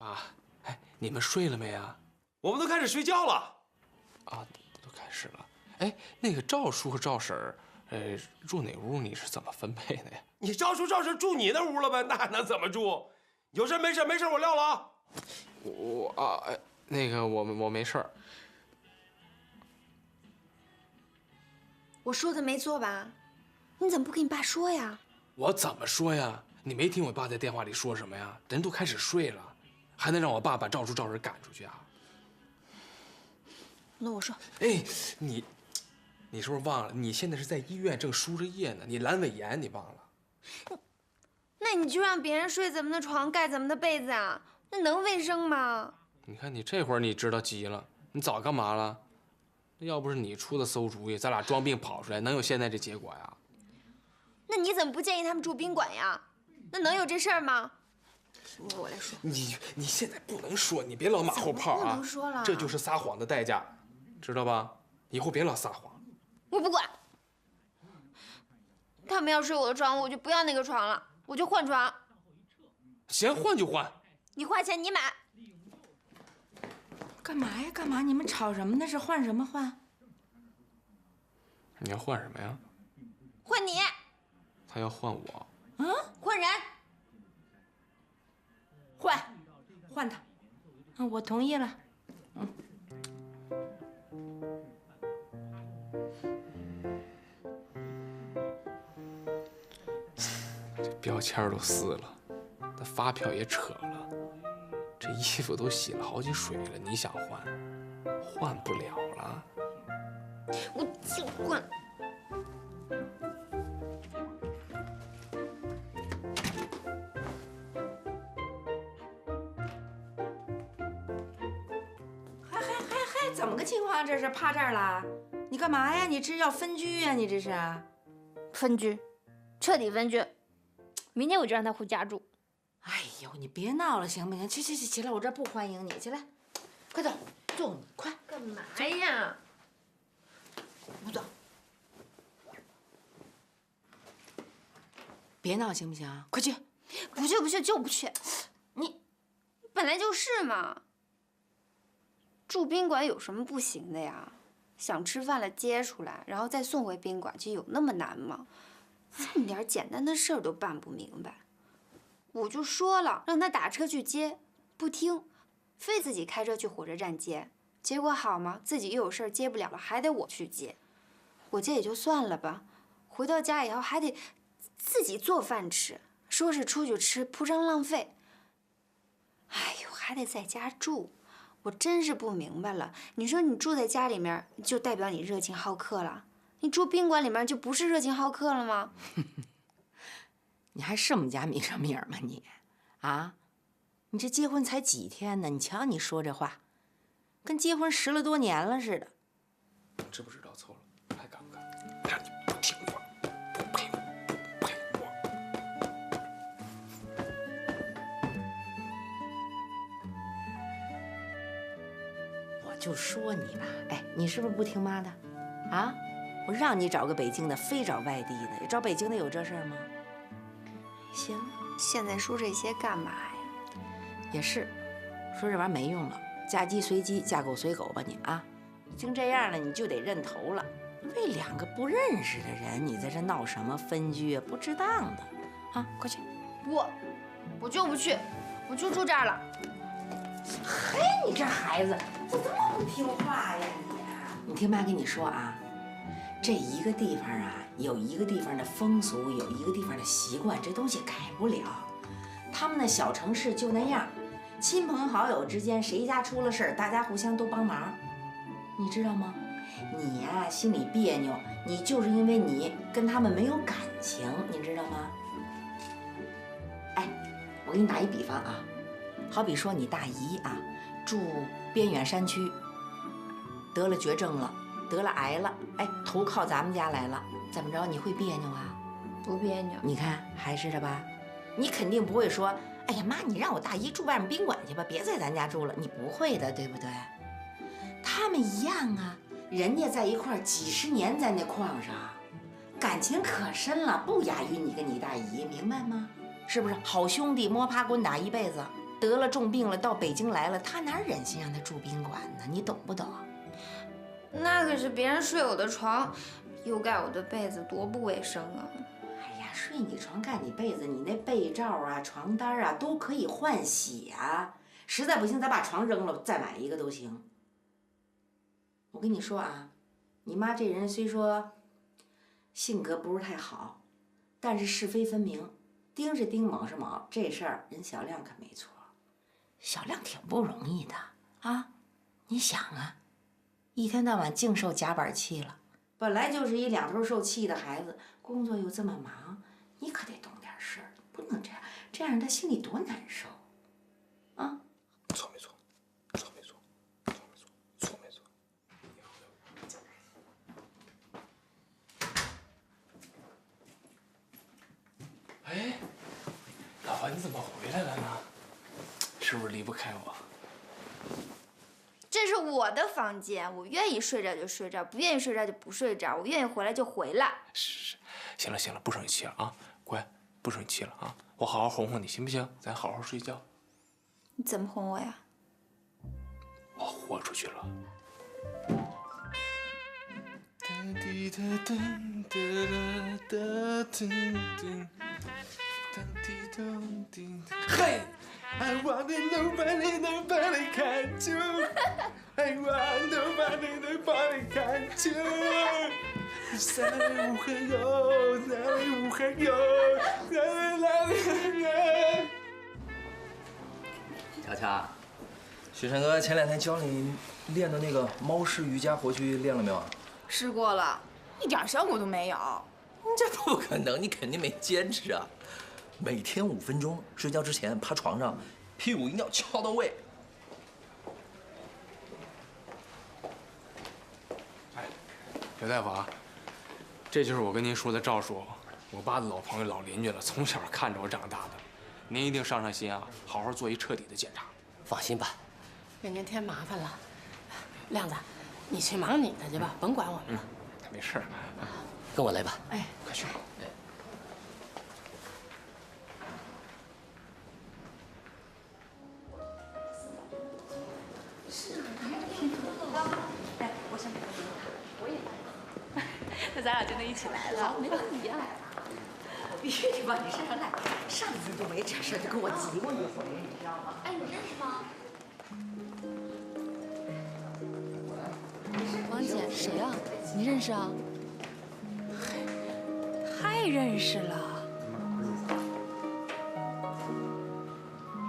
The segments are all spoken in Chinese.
啊，哎，你们睡了没啊？我们都开始睡觉了。啊，都开始了。哎，那个赵叔和赵婶儿，住哪屋？你是怎么分配的呀？你赵叔赵婶住你那屋了呗？那还能怎么住？有事没事我撂了啊。那个我没事儿。我说的没错吧？你怎么不跟你爸说呀？我怎么说呀？你没听我爸在电话里说什么呀？人都开始睡了，还能让我爸把赵叔赵婶赶出去啊？那我说，哎，你是不是忘了？你现在是在医院正输着液呢，你阑尾炎，你忘了？那你就让别人睡咱们的床，盖咱们的被子啊？那能卫生吗？你看你这会儿你知道急了，你早干嘛了？那要不是你出的馊主意，咱俩装病跑出来，能有现在这结果呀？那你怎么不建议他们住宾馆呀？那能有这事儿吗？我来说。你现在不能说，你别老马后炮啊！不能说了，这就是撒谎的代价，知道吧？以后别老撒谎。我不管。他们要睡我的床，我就不要那个床了，我就换床。行，换就换。你花钱你买。干嘛呀？干嘛？你们吵什么呢？是换什么换？你要换什么呀？换你。他要换我。啊？换人。换他。啊，我同意了。这标签都撕了，那发票也扯了，这衣服都洗了好几水了，你想换不了了。我就换。怎么个情况？这是趴这儿了？你干嘛呀？你这要分居呀？你这是？分居，彻底分居。明天我就让他回家住。哎呦，你别闹了，行不行？起来，我这儿不欢迎你，起来，快走，坐你快。干嘛呀？不走，别闹，行不行？快去！不去就不去。你本来就是嘛。住宾馆有什么不行的呀？想吃饭了接出来，然后再送回宾馆，就有那么难吗？这么点简单的事儿都办不明白。我就说了，让他打车去接，不听，非自己开车去火车站接。结果好吗？自己又有事儿接不了了，还得我去接。我接也就算了吧，回到家以后还得自己做饭吃，说是出去吃，铺张浪费。哎呦，还得在家住。我真是不明白了，你说你住在家里面，就代表你热情好客了？你住宾馆里面就不是热情好客了吗？你还是我们家名上名吗你？啊，你这结婚才几天呢？你瞧你说这话，跟结婚10多年了似的。知不知道错了？还敢不敢？让你不听话，不陪我。我就说你吧，哎，你是不是不听妈的？啊，我让你找个北京的，非找外地的，找北京的有这事儿吗？行，现在说这些干嘛呀？也是，说这玩意儿没用了，嫁鸡随鸡，嫁狗随狗吧你啊！已经这样了，你就得认头了。为2个不认识的人，你在这闹什么分居啊？不值当的，啊，快去！我就不去，我就住这儿了。嘿，你这孩子怎么这么不听话呀你？你听妈跟你说啊，这一个地方啊，有一个地方的风俗，有一个地方的习惯，这东西改不了。他们那小城市就那样，亲朋好友之间谁家出了事儿，大家互相都帮忙，你知道吗？你呀，心里别扭，你就是因为你跟他们没有感情，你知道吗？哎，我给你打一比方啊，好比说你大姨啊，住边远山区，得了绝症了，得了癌了，哎，投靠咱们家来了，怎么着？你会别扭啊？不别扭。你看还是的吧？你肯定不会说，哎呀妈，你让我大姨住外面宾馆去吧，别在咱家住了。你不会的，对不对？他们一样啊，人家在一块儿几十年在那矿上，感情可深了，不亚于你跟你大姨，明白吗？是不是？好兄弟摸爬滚打一辈子，得了重病了，到北京来了，他哪忍心让他住宾馆呢？你懂不懂？那可是别人睡我的床，又盖我的被子，多不卫生啊！哎呀，睡你床盖你被子，你那被罩啊、床单啊都可以换洗啊。实在不行，咱把床扔了，再买一个都行。我跟你说啊，你妈这人虽说性格不是太好，但是是非分明，丁是丁，卯是卯，这事儿人小亮可没错。小亮挺不容易的啊，你想啊，一天到晚净受夹板气了，本来就是一两头受气的孩子，工作又这么忙，你可得懂点事儿，不能这样，这样他心里多难受啊！错没错？错没错？错没错？错没错？哎，老婆，你怎么回来了呢？是不是离不开我？这是我的房间，我愿意睡这儿就睡这儿，不愿意睡这儿就不睡这儿，我愿意回来就回来。是，行了行了，不生气了啊，乖，不生气了啊，我好好哄哄你，行不行？咱好好睡觉。你怎么哄我呀？我豁出去了。嘿，I want nobody catch you. I want nobody catch you. 哪里无痕有，哪里无痕有，哪里。乔乔，雪山哥前2天教你练的那个猫式瑜伽，回去练了没有啊？试过了，一点效果都没有。这不可能，你肯定没坚持啊！每天5分钟，睡觉之前趴床上，屁股一定要敲到位。哎，刘大夫啊，这就是我跟您说的赵叔，我爸的老朋友、老邻居了，从小看着我长大的。您一定上心啊，好好做一彻底的检查。放心吧，给您添麻烦了。亮子，你去忙你的去吧，甭管我们了。没事，跟我来吧。哎，快去。那咱俩就能一起来了。没问题啊，我必须得往你身上赖。上次就没这事，就跟我急过一回，你知道吗？哎，你认识吗？王姐，谁啊？你认识啊？太认识了。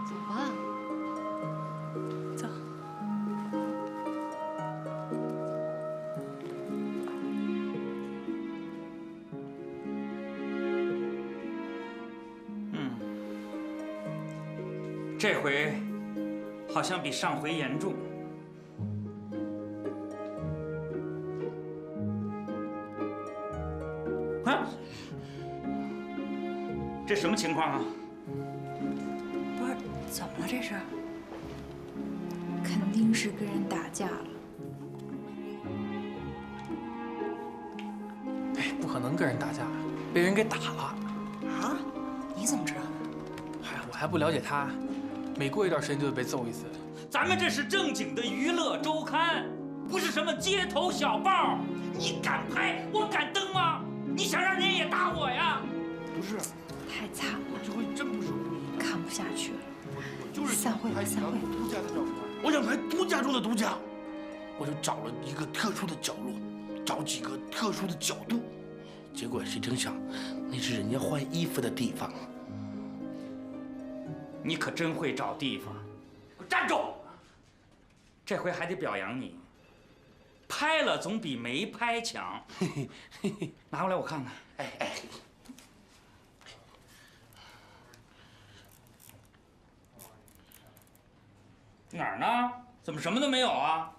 走吧。走。这回好像比上回严重。啊，这什么情况啊？不是，怎么了这是？肯定是跟人打架了。哎，不可能跟人打架，被人给打了。啊？你怎么知道的？哎，我还不了解他，每过一段时间就得被揍一次。咱们这是正经的娱乐周刊，不是什么街头小报。你敢拍，我敢登吗？你想让人也打我呀？不是，太惨了，这回真不是故意，看不下去了。我就是散会吧，散会。独家的照片。我想拍独家中的独家，我就找了一个特殊的角落，找几个特殊的角度，结果谁成想，那是人家换衣服的地方。你可真会找地方！给我站住！这回还得表扬你，拍了总比没拍强。拿过来我看看。哎哎，哪儿呢？怎么什么都没有啊？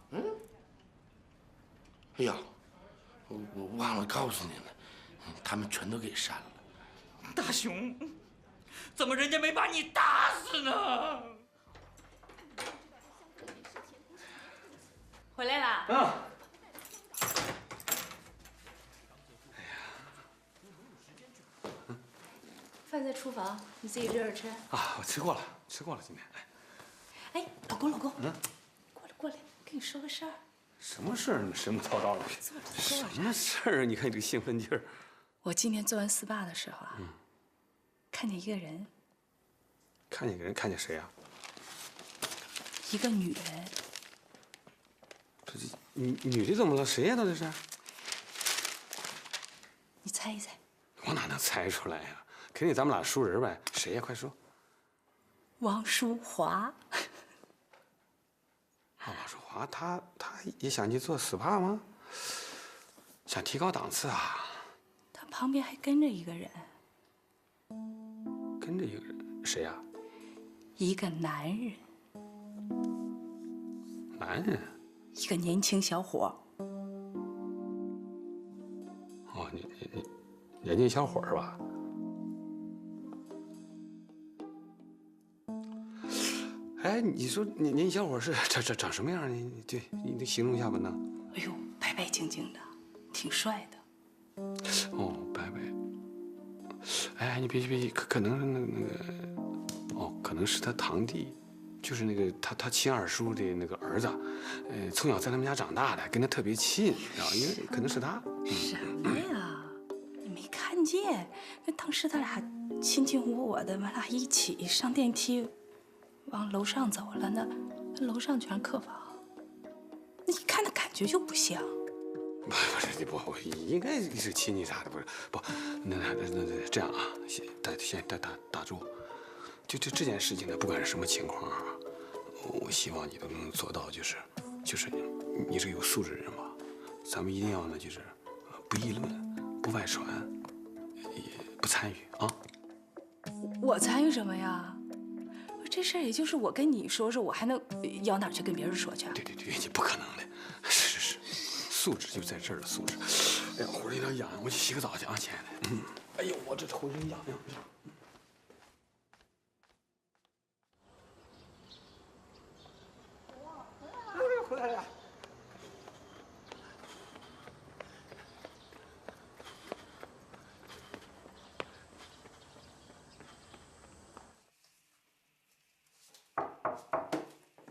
哎呀，我忘了告诉你了，他们全都给删了。大雄，怎么人家没把你打死呢？回来啦？嗯。饭在厨房，你自己热着吃。啊，我吃过了，吃过了今天。老公，过来，跟你说个事儿。什么事儿？神不叨叨的。什么事儿啊？你看你这个兴奋劲儿。我今天做完 SPA 的时候啊，看见一个人。看见个人？看见谁啊？一个女人。这女的怎么了？谁呀？到底是？你猜一猜。我哪能猜出来呀？肯定咱们俩熟人呗。谁呀？快说。王淑华。王淑华，她也想去做 SPA 吗？想提高档次啊？她旁边还跟着一个人。跟着一个人？谁呀？一个男人。男人？一个年轻小伙。哦，年轻小伙是吧？哎，你说年轻小伙是长什么样？你得形容一下吧？那。哎呦，白白净净的，挺帅的。哦，白白。哎，你别，可能是那个，哦，可能是他堂弟，就是那个他亲二叔的那个儿子，从小在他们家长大的，跟他特别亲，然后因为可能是他。什么呀？你没看见？当时他俩卿卿我我的，完了一起上电梯。往楼上走了，那楼上全是客房，那一看那感觉就不像。不是不，应该是亲戚啥的，不是不，那这样啊，先打住。就这件事情呢，不管是什么情况啊，我希望你都能做到，就是你是有素质的人吧，咱们一定要呢，就是不议论，不外传，也不参与啊。我参与什么呀？这事儿也就是我跟你说说，我还能要哪去跟别人说去？对，你不可能的。是，素质就在这儿了，素质。哎呀，浑身有点痒，我去洗个澡去啊，亲爱的。哎呦，我这浑身痒。回来了。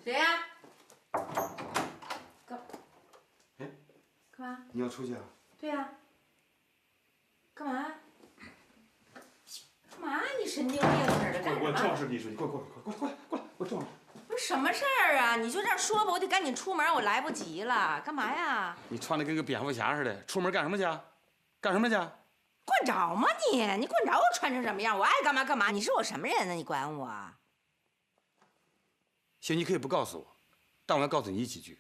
谁呀？干嘛？你要出去啊？对呀。干嘛？干嘛？你神经病似的，干什么？我正事跟你说，你过来，我正事。不是什么事儿啊？你就这样说吧，我得赶紧出门，我来不及了。干嘛呀？你穿的跟个蝙蝠侠似的，出门干什么去？干什么去？管着吗你？你管着我穿成什么样？我爱干嘛干嘛。你是我什么人呢？你管我？行，你可以不告诉我，但我要告诉你几句。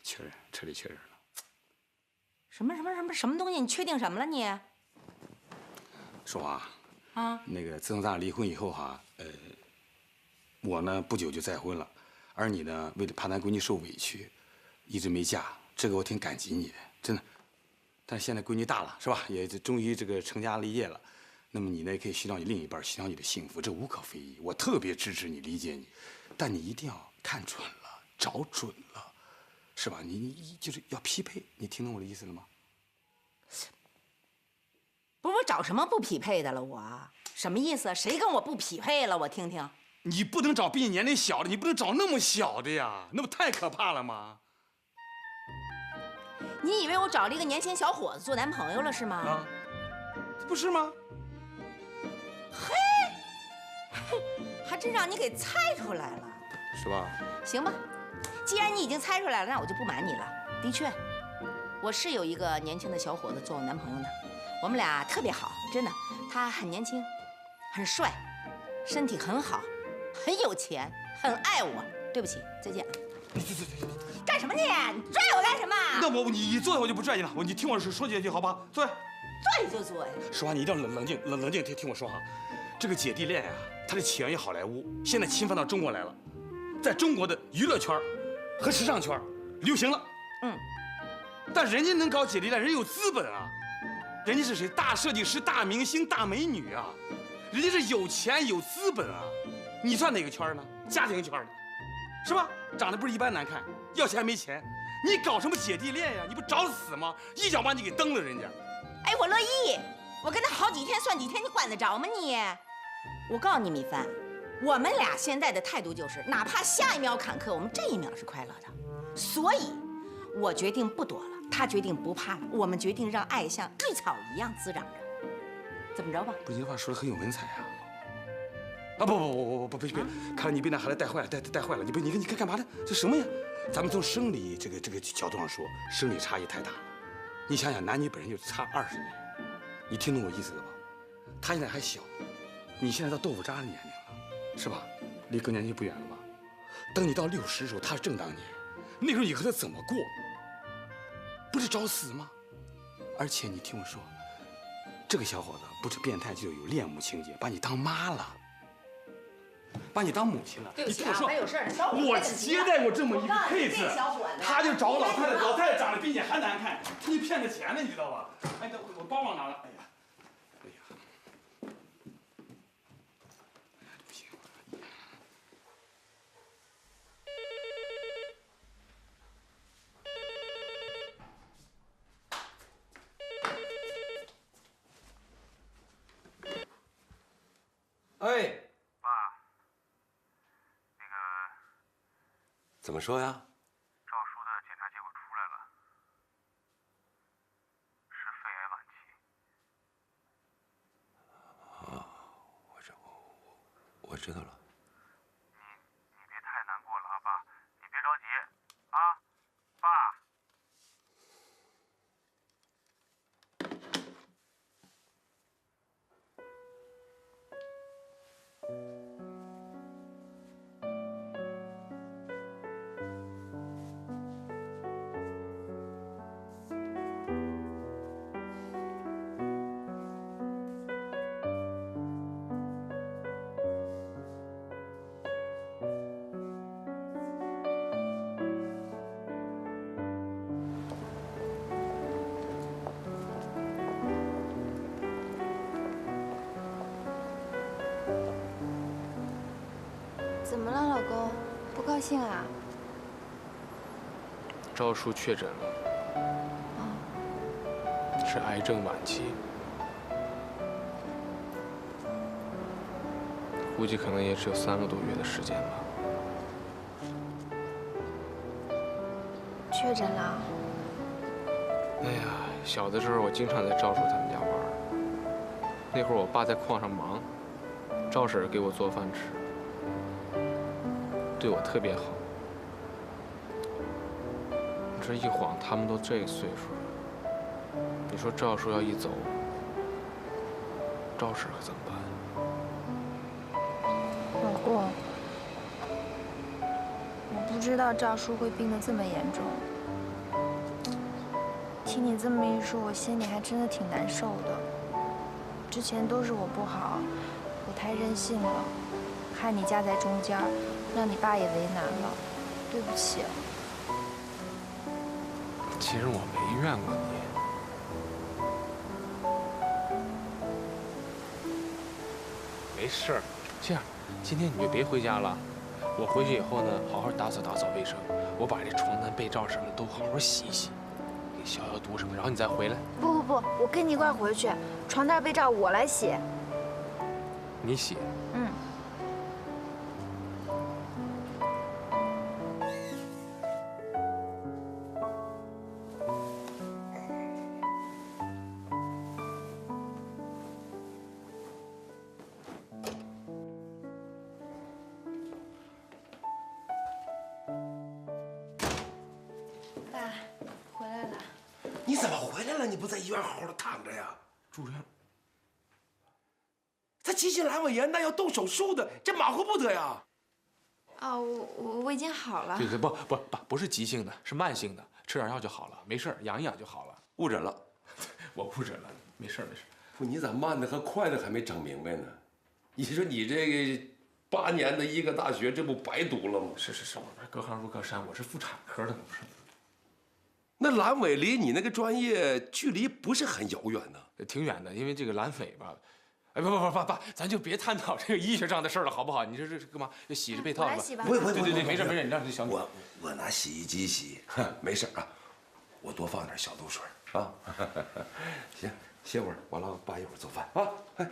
确认，彻底确认了。什么东西？你确定什么了你？淑华啊，那个自从咱俩离婚以后哈，我呢不久就再婚了，而你呢为了怕咱闺女受委屈，一直没嫁。这个我挺感激你的，真的。但是现在闺女大了是吧？也终于这个成家立业了。那么你呢，也可以寻找你另一半，寻找你的幸福，这无可非议。我特别支持你，理解你，但你一定要看准了，找准了，是吧？你就是要匹配，你听懂我的意思了吗？不是我找什么不匹配的了？我什么意思？谁跟我不匹配了？我听听。你不能找比你年龄小的，你不能找那么小的呀，那不太可怕了吗？你以为我找了一个年轻小伙子做男朋友了是吗？啊，不是吗？嘿，还真让你给猜出来了，是吧？行吧，既然你已经猜出来了，那我就不瞒你了。的确，我是有一个年轻的小伙子做我男朋友呢，我们俩特别好，真的。他很年轻，很帅，身体很好，很有钱，很爱我。对不起，再见。干什么你？你拽我干什么？那你坐下我就不拽你了，你听我说几句好吧？坐下。坐下就坐下。淑华，你一定要冷静，听我说哈。这个姐弟恋呀，它的起源于好莱坞，现在侵犯到中国来了，在中国的娱乐圈和时尚圈流行了。但人家能搞姐弟恋，人有资本啊，人家是谁？大设计师、大明星、大美女啊，人家是有钱有资本啊。你算哪个圈呢？家庭圈的，是吧？长得不是一般难看，要钱没钱，你搞什么姐弟恋呀？你不找死吗？一脚把你给蹬了人家。哎，我乐意，我跟他好几天算几天，你管得着吗你？我告诉你，米饭，我们俩现在的态度就是，哪怕下一秒坎坷，我们这一秒是快乐的。所以，我决定不躲了，他决定不怕了，我们决定让爱像绿草一样滋长着。怎么着吧？不是，你这话说的很有文采啊！啊不，别！看来你被那孩子带坏了，带坏了。你干嘛呢？这什么呀？咱们从生理这个角度上说，生理差异太大了。你想想，男女本身就差20年，你听懂我意思了吧？他现在还小，你现在到豆腐渣的年龄了，是吧？离更年期不远了吧？等你到60的时候，他是正当年，那时候你和他怎么过？不是找死吗？而且你听我说，这个小伙子不是变态，就有恋母情节，把你当妈了。把你当母亲了，对不起啊，还有事儿呢。我接待过这么一个 case， 他就找老太太，老太太长得比你还难看，你骗他钱呢，你知道吧？哎，我包忘拿了，哎呀。哎，爸，怎么说呀？赵叔的检查结果出来了，是肺癌晚期。啊，我知道了。你别太难过了啊，爸，你别着急啊，爸。怎么了，老公？不高兴啊？赵叔确诊了，是癌症晚期，估计可能也只有3个多月的时间吧。确诊了？哎呀，小的时候我经常在赵叔他们家玩，那会儿我爸在矿上忙，赵婶给我做饭吃。对我特别好，你这一晃，他们都这个岁数了，你说赵叔要一走，赵婶可怎么办？老公，我不知道赵叔会病得这么严重。听你这么一说，我心里还真的挺难受的。之前都是我不好，我太任性了，害你夹在中间。让你爸也为难了，对不起。其实我没怨过你，没事儿。这样，今天你就别回家了，我回去以后呢，好好打扫卫生，我把这床单被罩什么的都好好洗一洗，给消毒什么，然后你再回来。不，我跟你一块回去，床单被罩我来洗。你洗？嗯。你怎么回来了？你不在医院好好的躺着呀？住院。他急性阑尾炎，那要动手术的，这忙活不得呀。哦，我已经好了。对，不是急性的，是慢性的，吃点药就好了，没事，养一养就好了。误诊了，我误诊了，没事。不，你咋慢的和快的还没整明白呢？你说你这个8年的医科大学，这不白读了吗？是，我隔行如隔山，我是妇产科的，不是。那阑尾离你那个专业距离不是很遥远呢？挺远的，因为这个阑尾吧。哎，不，爸，咱就别探讨这个医学上的事了，好不好？你这干嘛？就洗着被套吧。对，没事，你让这小女。我拿洗衣机洗，没事啊。我多放点消毒水啊。行，歇会儿，完了爸一会儿做饭啊。哎。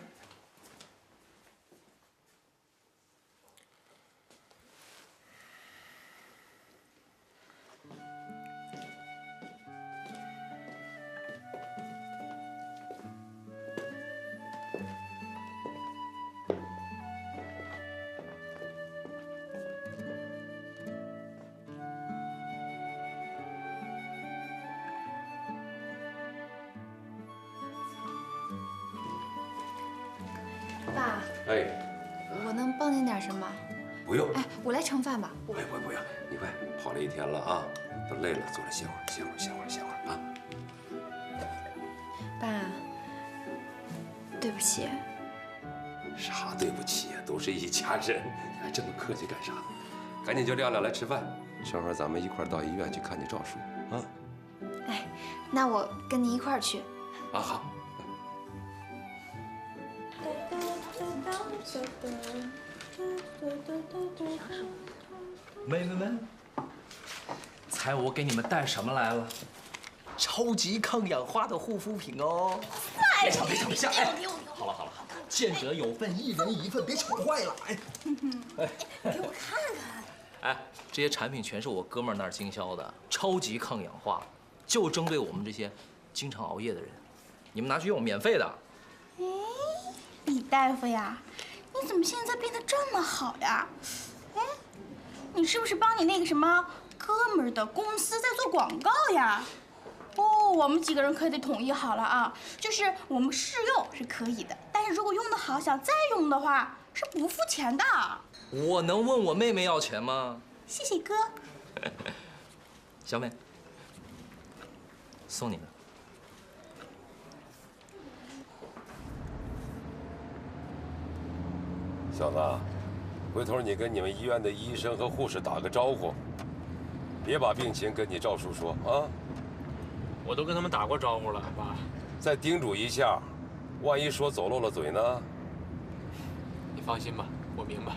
哎，我能帮您点什么？不用。哎，我来盛饭吧。不用，你快，跑了一天了啊，都累了，坐着歇会儿啊。爸，对不起。啥对不起呀，都是一家人，还这么客气干啥？赶紧叫亮亮来吃饭，正好咱们一块儿到医院去看你赵叔啊。哎，那我跟您一块儿去。啊，好。妹妹们，猜我给你们带什么来了？超级抗氧化的护肤品哦！别抢！哎，好了，见者有份，一人一份，别抢坏了。哎，给我看看。哎，这些产品全是我哥们儿那儿经销的，超级抗氧化，就针对我们这些经常熬夜的人。你们拿去用，免费的。哎，李大夫呀，你怎么现在变得这么好呀？哎，你是不是帮你那个什么哥们儿的公司在做广告呀？哦，我们几个人可得统一好了啊，就是我们试用是可以的，但是如果用得好，想再用的话是不付钱的。我能问我妹妹要钱吗？谢谢哥。小美，送你的。小子，回头你跟你们医院的医生和护士打个招呼，别把病情跟你赵叔说啊。我都跟他们打过招呼了，爸。再叮嘱一下，万一说走漏了嘴呢？你放心吧，我明白。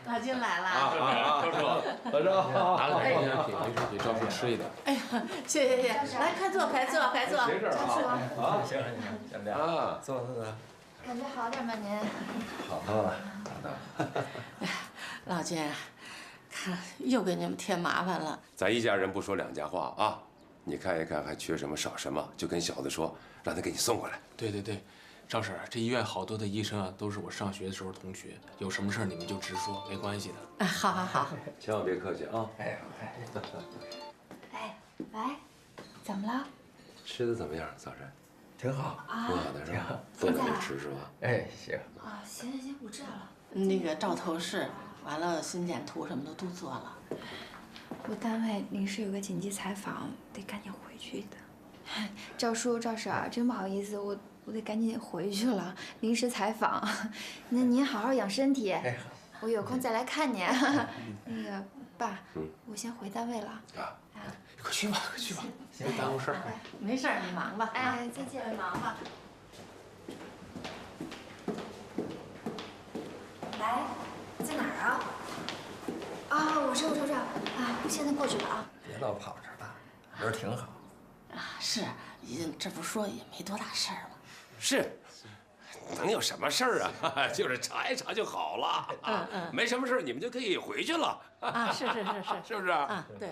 老金来了。赵叔，老赵，拿了点营养品，给赵叔吃一点。哎呀，谢，来，快坐。没事啊。行，先这样啊，坐。感觉好点吗您？好多了。老金，看又给你们添麻烦了。咱一家人不说两家话啊！你看一看还缺什么少什么，就跟小子说，让他给你送过来。对，赵婶，这医院好多的医生啊，都是我上学的时候同学，有什么事儿你们就直说，没关系的。哎，好。千万别客气啊！哎，喂，怎么了？吃的怎么样，早晨？挺好，挺好的是吧？多点吃是吧？哎，行。啊，行，不治了。那个照透视，完了心电图什么的都做了。我单位临时有个紧急采访，得赶紧回去的。赵叔、赵婶儿，真不好意思，我得赶紧回去了，临时采访。那您好好养身体，我有空再来看您。那个爸，我先回单位了。快去吧，别耽误事儿。没事儿，你忙吧。哎，再见，忙吧。来，在哪儿啊？啊，我这啊，我现在过去了啊。别老跑这儿了，人挺好。啊，是，这不说也没多大事儿吗？是，能有什么事儿啊？就是查一查就好了。没什么事儿，你们就可以回去了。啊，是，是不是？啊，对。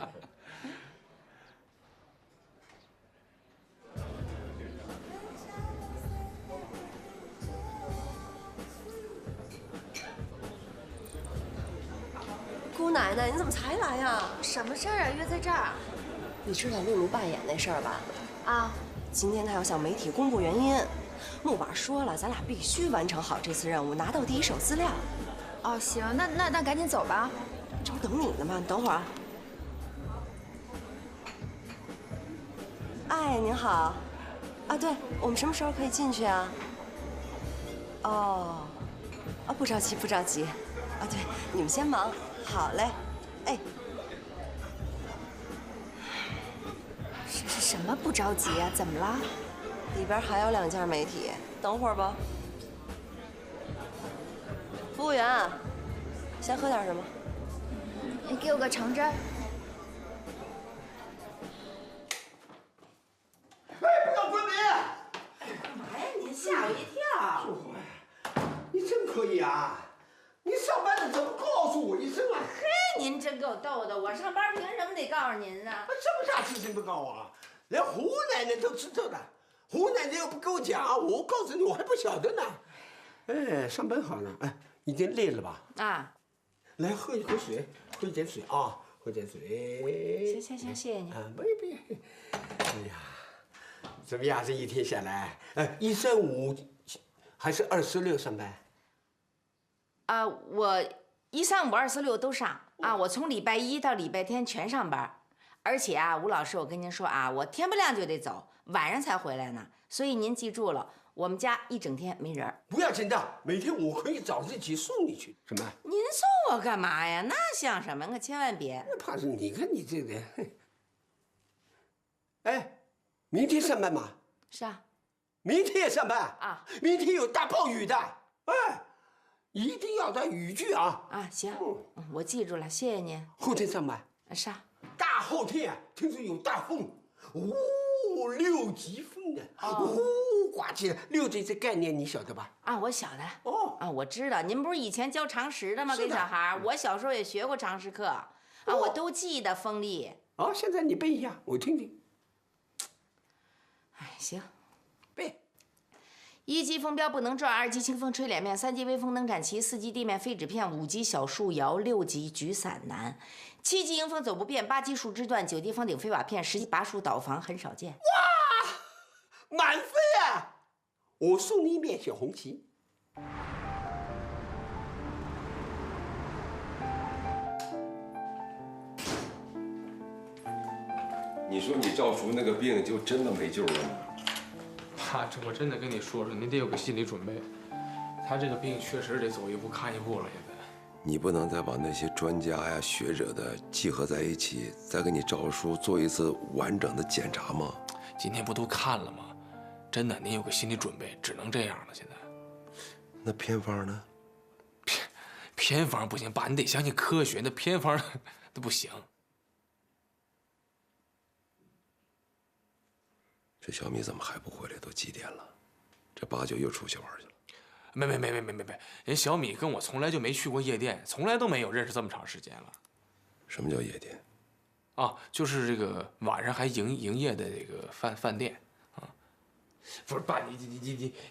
姑奶奶，你怎么才来呀？什么事儿啊？约在这儿。你知道露露扮演那事儿吧？啊，今天她要向媒体公布原因。木板说了，咱俩必须完成好这次任务，拿到第一手资料。哦，行，那赶紧走吧。这不等你呢吗？你等会儿啊。哎，您好。啊，对，我们什么时候可以进去啊？哦，不着急。啊，对，你们先忙。好嘞，哎。是什么不着急啊？怎么了？里边还有2家媒体，等会儿吧。服务员，先喝点什么？你给我个橙汁儿。哎，不要分别！干嘛呀？您吓我一跳。秀华，你真可以啊！你上班的怎么告诉我一声啊？嘿，您真够逗的！我上班凭什么得告诉您呢？这么大事情不告我啊？连胡奶奶都知道的，胡奶奶又不跟我讲，我告诉你我还不晓得呢。哎，上班好呢。哎，已经累了吧？啊，来喝一口水，喝一点水啊，喝点水。行，谢谢你。啊，不用。哎呀，怎么样？这一天下来，1、3、5还是2、4、6上班？啊，我1、3、5、2、4、6都上啊，我从礼拜一到礼拜天全上班，而且啊，吴老师，我跟您说啊，我天不亮就得走，晚上才回来呢，所以您记住了，我们家一整天没人。不要紧的，每天我可以早自己送你去。什么？您送我干嘛呀？那像什么？可千万别。怕是你看你这个。哎，明天上班吗？是啊。明天也上班啊？明天有大暴雨的，哎，一定要带雨具啊！啊，行，我记住了，谢谢您。后天上班？是啊。大后天听说有大风，6级风呢，刮起来，6级这概念你晓得吧？啊，我晓得。哦，啊，我知道。您不是以前教常识的吗？给小孩，我小时候也学过常识课，啊，我都记得风力。哦，现在你背一下，我听听。哎，行。背。1级风标不能转，2级清风吹脸面，3级微风能展旗，4级地面废纸片，5级小树摇，6级举伞难，7级迎风走不便，8级树枝断，9级房顶飞瓦片，10级拔树倒房很少见。哇，满分啊！我送你一面小红旗。你说你赵叔那个病就真的没救了吗？爸，这我真的跟你说，您得有个心理准备。他这个病确实得走一步看一步了。现在，你不能再把那些专家呀、学者的集合在一起，再给你赵叔做一次完整的检查吗？今天不都看了吗？真的，您有个心理准备，只能这样了。现在，那偏方呢？偏方不行，爸，你得相信科学。那偏方那不行。这小米怎么还不回来？都几点了？这8、9又出去玩去了。没，人小米跟我从来就没去过夜店，从来都没有认识这么长时间了。什么叫夜店？啊，就是这个晚上还营业的这个饭店啊。不是爸，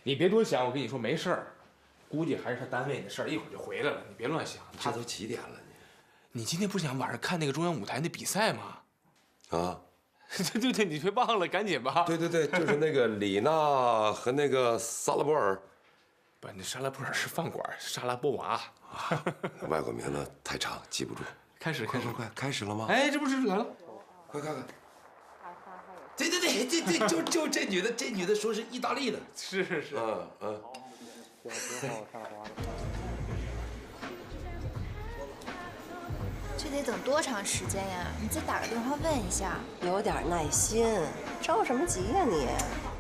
你别多想，我跟你说没事儿，估计还是他单位的事儿，一会儿就回来了，你别乱想。这都几点了你今天不是想晚上看那个中央舞台那比赛吗？啊。对，你别忘了，赶紧吧。对，就是那个李娜和那个萨拉波尔。不，那沙拉波尔是饭馆，沙拉波娃。外国名字太长，记不住。开始，快，开始了吗？哎，这不是惹了？快看看。对，就这女的，这女的说是意大利的。是。嗯。这得等多长时间呀？你再打个电话问一下。有点耐心，着什么急呀你？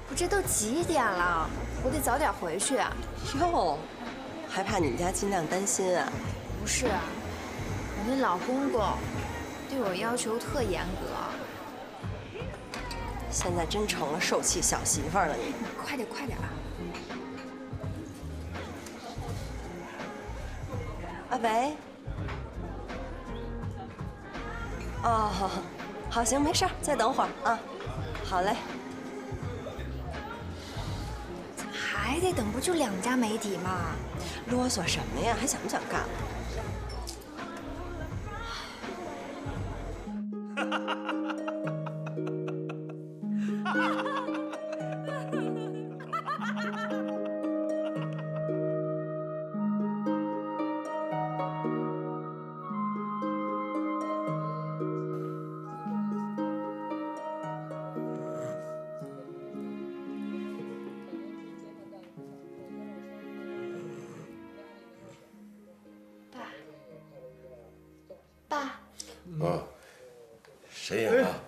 不，这都几点了？我得早点回去啊。哟，还怕你们家金亮担心啊？不是，我那老公公对我要求特严格。现在真成了受气小媳妇了你。快点啊！啊喂。哦，好，行，没事，再等会儿啊。好嘞。怎么还得等？不就2家媒体吗？啰嗦什么呀？还想不想干了？谁赢了？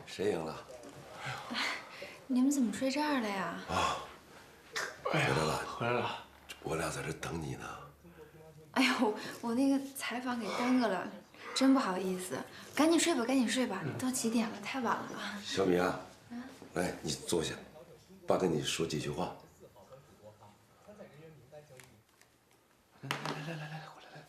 谁赢了？你们怎么睡这儿了呀？啊，回来了，回来了。我俩在这等你呢。哎呦，我那个采访给耽搁了，真不好意思。赶紧睡吧，都几点了，太晚了。小米啊，来，你坐下，爸跟你说几句话。来，回来。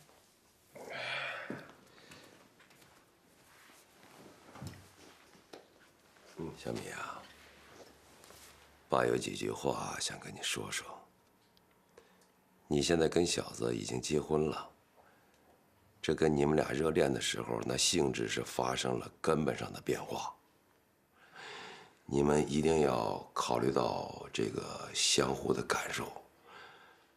小米啊，爸有几句话想跟你说说。你现在跟小子已经结婚了，这跟你们俩热恋的时候那性质是发生了根本上的变化。你们一定要考虑到这个相互的感受。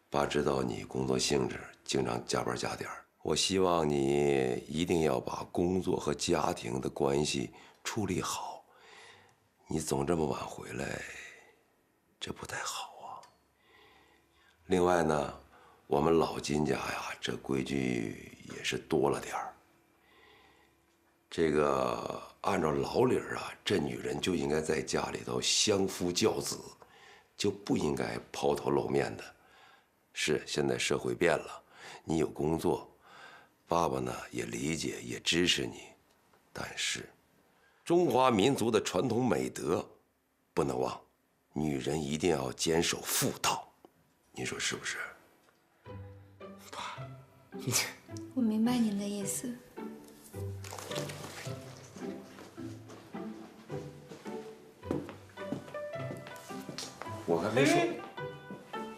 爸知道你工作性质经常加班加点，我希望你一定要把工作和家庭的关系处理好。你总这么晚回来，这不太好啊。另外呢，我们老金家呀，这规矩也是多了点儿。这个按照老理儿啊，这女人就应该在家里头相夫教子，就不应该抛头露面的。是，现在社会变了，你有工作，爸爸呢也理解也支持你，但是中华民族的传统美德不能忘，女人一定要坚守妇道，你说是不是？爸，你我明白您的意思。我还没说，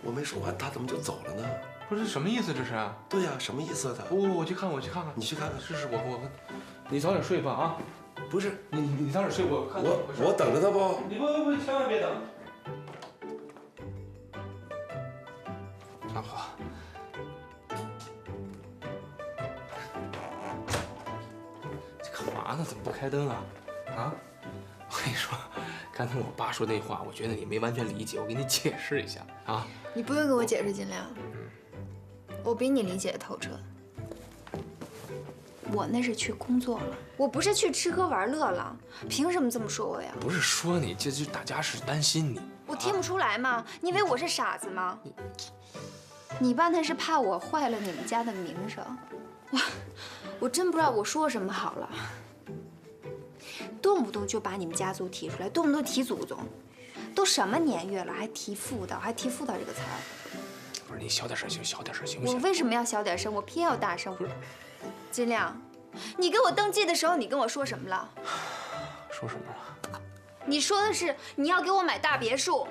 我没说完，他怎么就走了呢？不是什么意思这是？对呀，什么意思啊他？我去看，我去看看。你去看看。是，我，你早点睡吧啊。不是，你早点睡，我等着他不？你不，千万别等。老婆，这干嘛呢？怎么不开灯啊？啊？我跟你说，刚才我爸说那话，我觉得你没完全理解，我给你解释一下啊。你不用给我解释，金亮，我比你理解的透彻。我那是去工作了，我不是去吃喝玩乐了，凭什么这么说我呀？不是说你，这大家是担心你。我听不出来吗？你以为我是傻子吗？你爸那是怕我坏了你们家的名声。我真不知道我说什么好了，动不动就把你们家族提出来，动不动提祖宗，都什么年月了，还提妇道，还提妇道这个词儿。不是你小点声行，小点声行不行？我为什么要小点声？我偏要大声。不是，金亮，你给我登记的时候，你跟我说什么了？说什么了？你说的是你要给我买大别墅，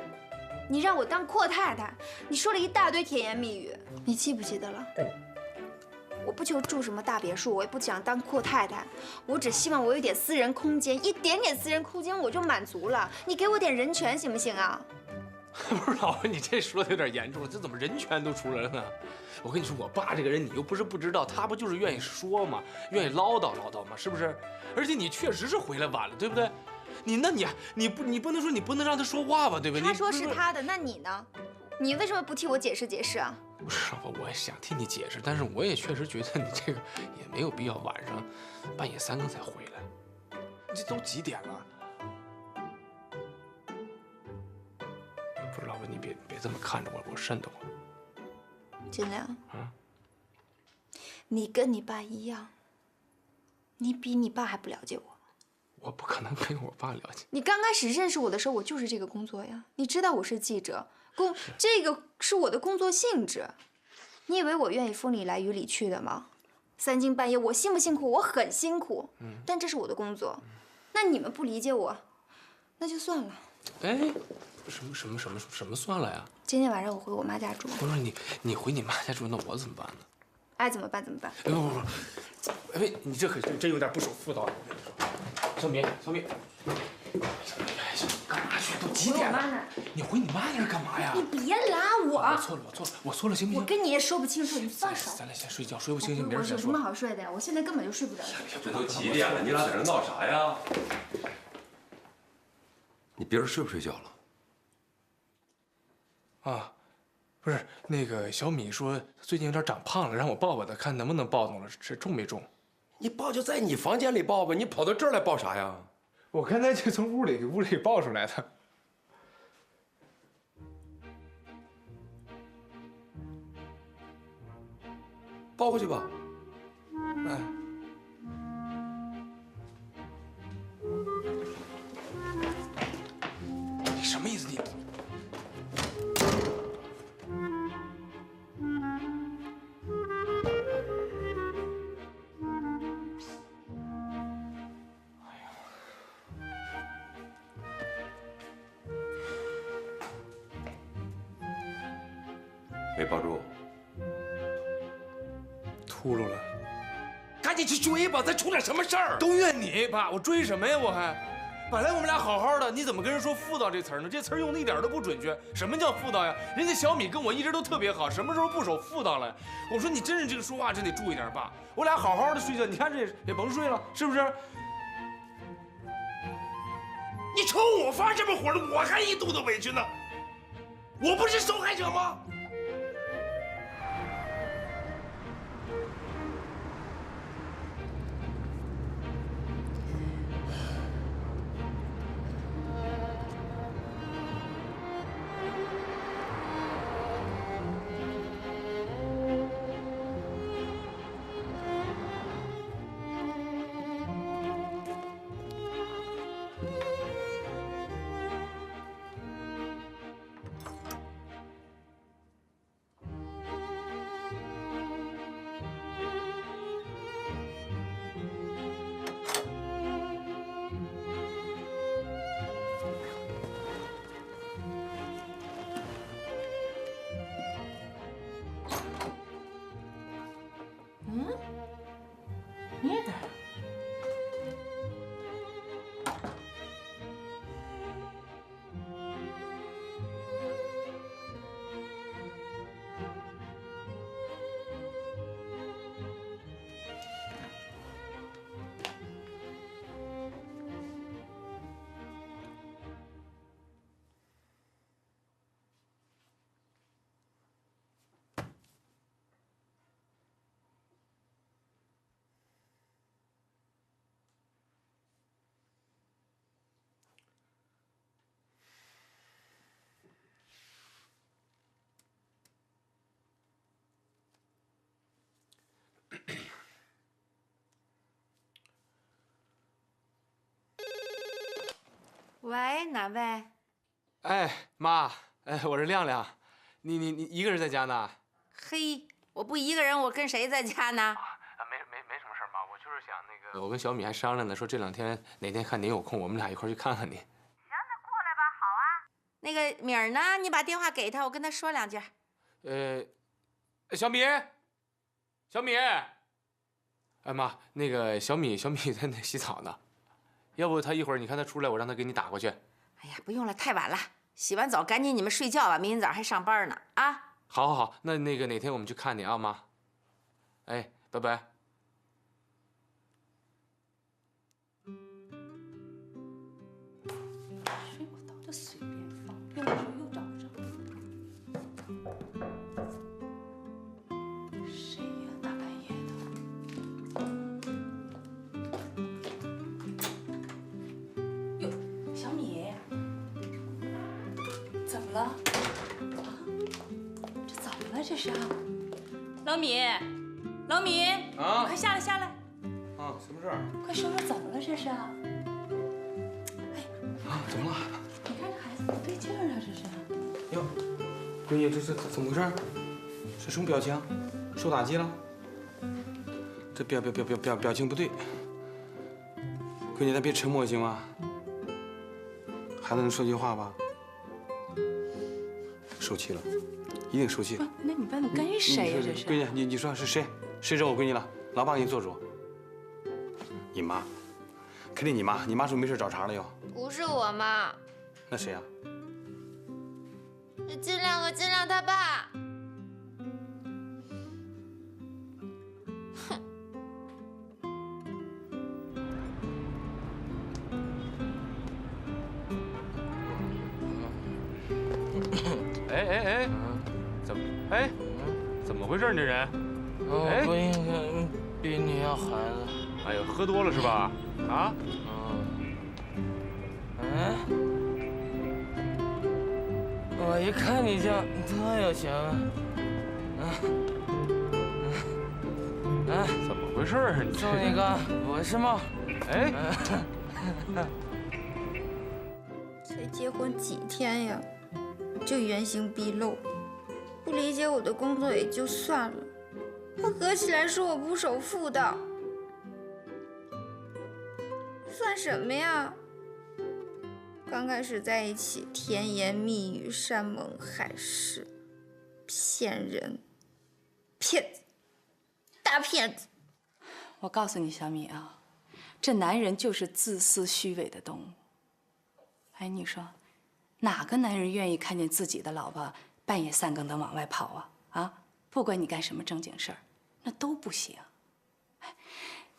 你让我当阔太太，你说了一大堆甜言蜜语，你记不记得了？我不求住什么大别墅，我也不想当阔太太，我只希望我有点私人空间，一点点私人空间我就满足了。你给我点人权行不行啊？不是老婆，你这说的有点严重了，这怎么人权都出来了呢？我跟你说，我爸这个人你又不是不知道，他不就是愿意说嘛，愿意唠叨唠叨嘛，是不是？而且你确实是回来晚了，对不对？你不能说你不能让他说话吧，对不对？他说是他的，那你呢？你为什么不替我解释解释啊？不是老婆，我也想替你解释，但是我也确实觉得你这个也没有必要晚上半夜3更才回来，这都几点了？不是老婆，你别这么看着我，我瘆得慌。金亮，啊，你跟你爸一样，你比你爸还不了解我。我不可能比我爸了解。你刚开始认识我的时候，我就是这个工作呀。你知道我是记者，这个是我的工作性质。你以为我愿意风里来雨里去的吗？3更半夜，我辛不辛苦？我很辛苦，但这是我的工作。那你们不理解我，那就算了。哎，什么算了呀？今天晚上我回我妈家住。不是你回你妈家住，那我怎么办呢？爱怎么办怎么办？不，哎，你这可真有点不守妇道了。我跟你说，小米，干嘛去？都几点了？你回你妈那儿干嘛呀？你别拉我！我错了，行不行？我跟你也说不清楚，你放手。咱俩先睡觉，睡不清醒，明儿再说。有什么好睡的呀？我现在根本就睡不着。这都几点了？你俩在这闹啥呀？你别人睡不睡觉了？啊，不是那个小米说最近有点长胖了，让我抱抱他，看能不能抱动了，这重没重？你抱就在你房间里抱吧，你跑到这儿来抱啥呀？我刚才就从屋里抱出来的。抱回去吧。哎。你什么意思？你？没抱住。秃噜了。赶紧去追吧，咱出点什么事儿？都怨你爸，我追什么呀？我还，本来我们俩好好的，你怎么跟人说妇道这词儿呢？这词儿用的一点都不准确。什么叫妇道呀？人家小米跟我一直都特别好，什么时候不守妇道了？我说你真是这个说话真得注意点，爸。我俩好好的睡觉，你看这也甭睡了，是不是？你冲我发什么火了？我还一肚子委屈呢，我不是受害者吗？你也在？喂，哪位？哎，妈，哎，我是亮亮，你一个人在家呢？嘿，我不一个人，我跟谁在家呢？没什么事儿，妈，我就是想那个，我跟小米还商量呢，说这两天哪天看您有空，我们俩一块儿去看看你。行，那过来吧，好啊。那个米儿呢？你把电话给他，我跟他说两句。小米，小米，哎妈，那个小米在那洗澡呢，要不他一会儿你看他出来，我让他给你打过去。哎呀，不用了，太晚了，洗完澡赶紧你们睡觉吧，明天早上还上班呢啊。好，那个哪天我们去看你啊，妈。哎，拜拜。水果刀就随便放，用的时候又找不着。谁呀？大半夜的。哟，小米，怎么了？啊，这怎么了？这是？老米，老米，啊，你快下来！啊，什么事儿？快说说怎么了？这是？啊，怎么了？你看这孩子不对劲儿啊，这是。哟，闺女，这怎么回事？这什么表情？受打击了？这表情不对。闺女，咱别沉默行吗？孩子能说句话吧？受气了，一定受气了。那你把你跟谁呀？这是。闺女，你说是谁？谁惹我闺女了？老爸给你做主。你妈，肯定你妈。你妈是不是没事找茬了又？不是我妈，那谁呀？是金亮和金亮他爸。哼。哎，怎么回事？你这人？我应该比你要孩子。哎呦，喝多了是吧？啊？我一看你就特有钱了。怎么回事啊？你送你个博士帽。哎。才结婚几天呀，就原形毕露，不理解我的工作也就算了，还合起来说我不守妇道，算什么呀？刚开始在一起，甜言蜜语、山盟海誓，骗人，骗子，大大骗子！我告诉你，小米啊，这男人就是自私虚伪的动物。哎，你说，哪个男人愿意看见自己的老婆半夜3更的往外跑啊？啊，不管你干什么正经事儿，那都不行。哎，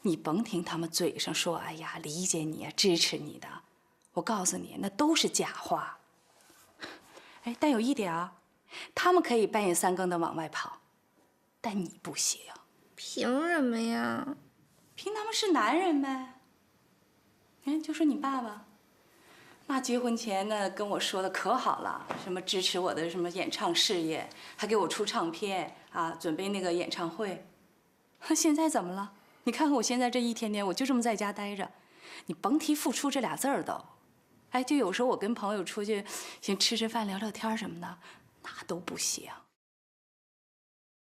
你甭听他们嘴上说，哎呀，理解你啊，支持你的，我告诉你，那都是假话。哎，但有一点啊，他们可以半夜3更的往外跑，但你不行。凭什么呀？凭他们是男人呗。你看，就说你爸爸，那结婚前呢跟我说的可好了，什么支持我的什么演唱事业，还给我出唱片啊，准备那个演唱会。现在怎么了？你看看我现在这一天天，我就这么在家待着，你甭提付出这俩字儿都。哎，就有时候我跟朋友出去，先吃吃饭、聊聊天什么的，那都不行。